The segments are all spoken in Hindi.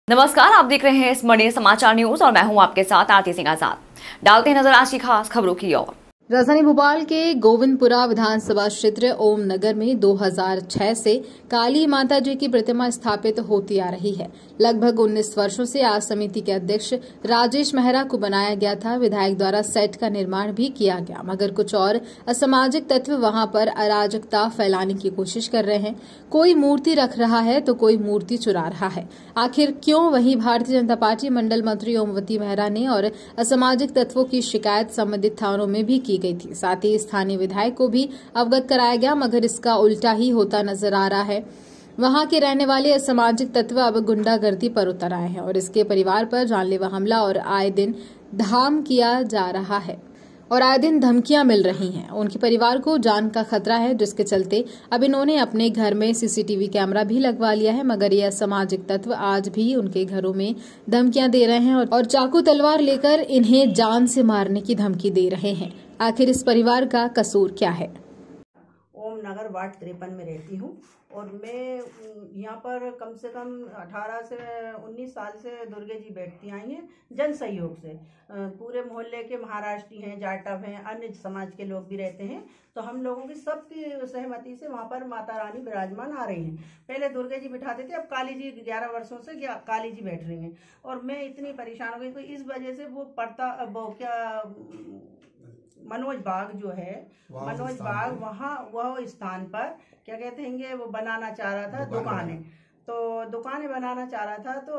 नमस्कार, आप देख रहे हैं स्मरणीय समाचार न्यूज और मैं हूं आपके साथ आरती सिंह आजाद। डालते हैं नजर आज की खास खबरों की ओर। राजधानी भोपाल के गोविंदपुरा विधानसभा क्षेत्र ओम नगर में 2006 से काली माता जी की प्रतिमा स्थापित होती आ रही है। लगभग 19 वर्षों से आज समिति के अध्यक्ष राजेश मेहरा को बनाया गया था। विधायक द्वारा सेट का निर्माण भी किया गया, मगर कुछ और असामाजिक तत्व वहां पर अराजकता फैलाने की कोशिश कर रहे हैं। कोई मूर्ति रख रहा है तो कोई मूर्ति चुरा रहा है। आखिर क्यों? वहीं भारतीय जनता पार्टी मंडल मंत्री ओमवती मेहरा ने और असामाजिक तत्वों की शिकायत संबंधित थानों में भी की गई थी। साथ ही स्थानीय विधायक को भी अवगत कराया गया, मगर इसका उल्टा ही होता नजर आ रहा है। वहां के रहने वाले असामाजिक तत्व अब गुंडागर्दी पर उतर आए हैं और इसके परिवार पर जानलेवा हमला और आए दिन धाम किया जा रहा है और आए दिन धमकियां मिल रही हैं। उनके परिवार को जान का खतरा है, जिसके चलते अब इन्होंने अपने घर में सीसीटीवी कैमरा भी लगवा लिया है, मगर ये असामाजिक तत्व आज भी उनके घरों में धमकियां दे रहे हैं और चाकू तलवार लेकर इन्हें जान से मारने की धमकी दे रहे हैं। आखिर इस परिवार का कसूर क्या है? ओम नगर वार्ड 53 में रहती हूँ और मैं यहाँ पर कम से कम 18 से 19 साल से दुर्गे जी बैठती आई हैं जन सहयोग से। पूरे मोहल्ले के महाराष्ट्री हैं, जाटव हैं, अन्य समाज के लोग भी रहते हैं, तो हम लोगों की सबकी सहमति से वहाँ पर माता रानी विराजमान आ रही हैं। पहले दुर्गे जी बिठाते थे, अब काली जी 11 वर्षों से काली जी बैठ रही हैं और मैं इतनी परेशान हो गई। तो इस वजह से वो मनोज बाग जो है, मनोज बाग वहाँ वह स्थान पर क्या कहते हैं वो बनाना चाह रहा था दुकानें, तो दुकानें बनाना चाह रहा था, तो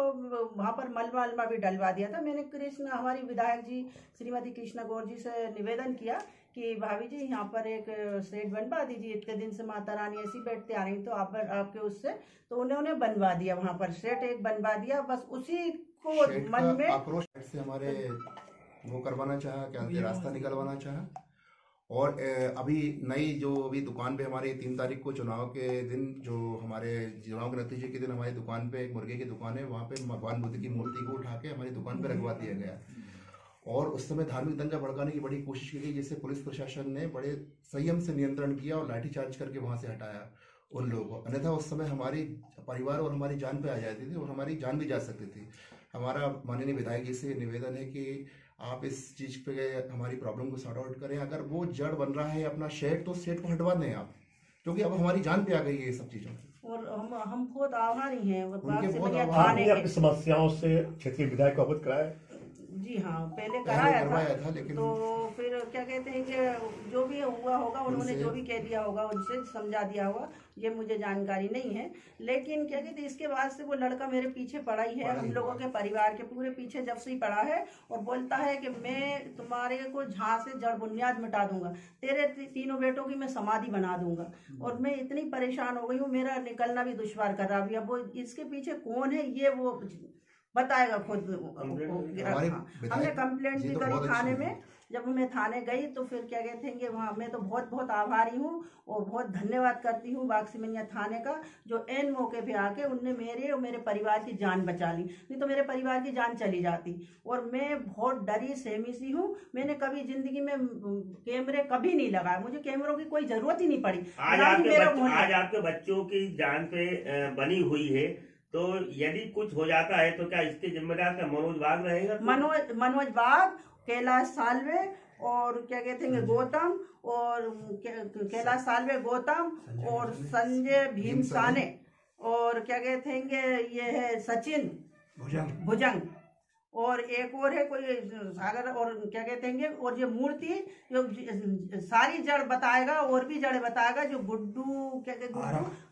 वहाँ पर मलबा भी डलवा दिया था। मैंने हमारी विधायक जी श्रीमती कृष्णा गौर जी से निवेदन किया कि भाभी जी यहाँ पर एक सेट बनवा दीजिए, इतने दिन से माता रानी ऐसी बैठते आ रही, तो आपके उससे तो उन्होंने बनवा दिया, वहाँ पर सेट एक बनवा दिया। बस उसी को मन में आक्रोश से हमारे वो करवाना चाहा, क्या रास्ता निकलवाना चाहा। और अभी नई जो अभी दुकान पे हमारी 3 तारीख को चुनाव के दिन, जो हमारे चुनाव के नतीजे के दिन हमारी दुकान पे एक मुर्गे की दुकान है, वहाँ पे भगवान बुद्ध की मूर्ति को उठा के हमारी दुकान पे रखवा दिया गया और उस समय धार्मिक दंगा भड़काने की बड़ी कोशिश की गई, जिससे पुलिस प्रशासन ने बड़े संयम से नियंत्रण किया और लाठीचार्ज करके वहाँ से हटाया उन लोगों को। अन्यथा उस समय हमारी परिवार और हमारी जान पे आ जाती थी और हमारी जान भी जा सकती थी। हमारा माननीय विधायक जी से निवेदन है कि आप इस चीज पे हमारी प्रॉब्लम को सॉर्ट आउट करें। अगर वो जड़ बन रहा है अपना शेड, तो शेड को हटवा दें आप, क्योंकि अब हमारी जान पे आ गई है ये सब चीजों की। और हम बहुत आभारी हैं अपनी समस्याओं से क्षेत्रीय विधायक को अवगत कराया। जी हाँ, पहले कराया था लेकिन तो फिर क्या कहते हैं कि जो भी हुआ होगा उन्होंने जो भी कह दिया होगा उनसे समझा दिया होगा, ये मुझे जानकारी नहीं है। लेकिन क्या कहते हैं, इसके बाद से वो लड़का मेरे पीछे पड़ा ही है, हम लोगों के परिवार के पूरे पीछे जब से ही पड़ा है और बोलता है कि मैं तुम्हारे को जहाँ से जड़ बुनियाद मिटा दूंगा, तेरे तीनों बेटों की मैं समाधि बना दूंगा। और मैं इतनी परेशान हो गई हूँ, मेरा निकलना भी दुश्वार कर रहा। अभी अब वो इसके पीछे कौन है ये वो बताएगा खुद। हमने कंप्लेंट भी करी थाने में। जब मैं थाने गई तो फिर क्या कहते हैं वहाँ मैं तो बहुत आभारी हूँ और बहुत धन्यवाद करती हूँ बागसिमनिया थाने का, जो एन मौके पे आके उनने मेरे और मेरे परिवार की जान बचा ली, नहीं तो मेरे परिवार की जान चली जाती। और मैं बहुत डरी सहमी सी हूँ। मैंने कभी जिंदगी में कैमरे कभी नहीं लगाए, मुझे कैमरों की कोई जरूरत ही नहीं पड़ी। आज आपके बच्चों की जान पे बनी हुई है, तो यदि कुछ हो जाता है तो क्या इसके जिम्मेदार का मनोज बाग रहेगा? मनोज बाग, कैलाश सालवे और क्या कहते हैं गौतम, और कैलाश सालवे गौतम और संजय भीमसाने और क्या कहते हैं ये है सचिन भुजंग और एक और है कोई सागर, और क्या कहते हैं और ये मूर्ति जो सारी जड़ बताएगा और भी जड़ बताएगा, जो गुड्डू क्या कहते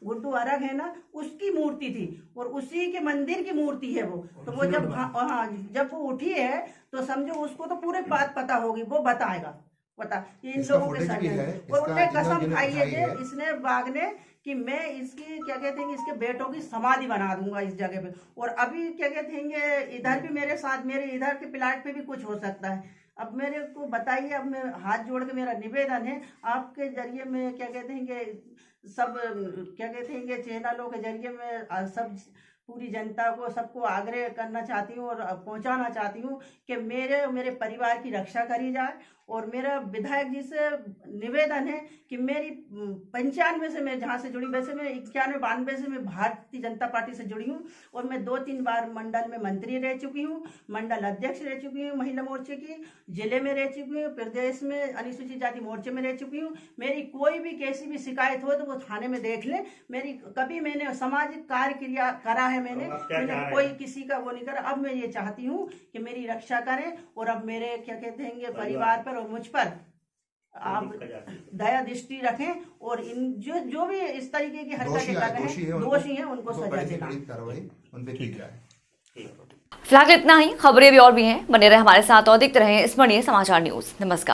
गुड्डू अरग है ना, उसकी मूर्ति थी और उसी के मंदिर की मूर्ति है वो। तो वो जब वो उठी है तो समझो उसको तो पूरी बात पता होगी, वो बताएगा। बता इन लोगों के साथ और उन्हें कसम खाई है इसने बाग ने कि मैं इसकी क्या कहते हैं इसके बेटों की समाधि बना दूंगा इस जगह पे। और अभी क्या कहते हैं इधर भी मेरे साथ, मेरे इधर के प्लाट पे भी कुछ हो सकता है। अब मेरे को बताइए, अब मैं हाथ जोड़ के मेरा निवेदन है आपके जरिए में क्या कहते हैं कि सब क्या कहते हैं चैनलों के जरिए में सब पूरी जनता को सबको आग्रह करना चाहती हूँ और पहुंचाना चाहती हूँ कि मेरे परिवार की रक्षा करी जाए और मेरा विधायक जी से निवेदन है कि मेरी 95 से मैं जहाँ से जुड़ी, वैसे मैं 91-92 से मैं भारतीय जनता पार्टी से जुड़ी हूँ और मैं 2-3 बार मंडल में मंत्री रह चुकी हूँ, मंडल अध्यक्ष रह चुकी हूँ महिला मोर्चे की, जिले में रह चुकी हूँ, प्रदेश में अनुसूचित जाति मोर्चे में रह चुकी हूँ। मेरी कोई भी कैसी भी शिकायत हो तो वो थाने में देख ले। मेरी कभी मैंने सामाजिक कार्य क्रिया करा है, मैंने कोई किसी का वो नहीं करा। अब मैं ये चाहती हूँ कि मेरी रक्षा करें और अब मेरे क्या कहते हैं परिवार पर और मुझ पर आप दया दृष्टि रखें और इन जो भी इस तरीके की हरकतें कर रहे हैं, दोषी हैं, उनको सजा दिलाएं। फिलहाल इतना ही। खबरें भी और भी हैं, बने रहे हमारे साथ और देखते रहें स्मरणीय समाचार न्यूज। नमस्कार।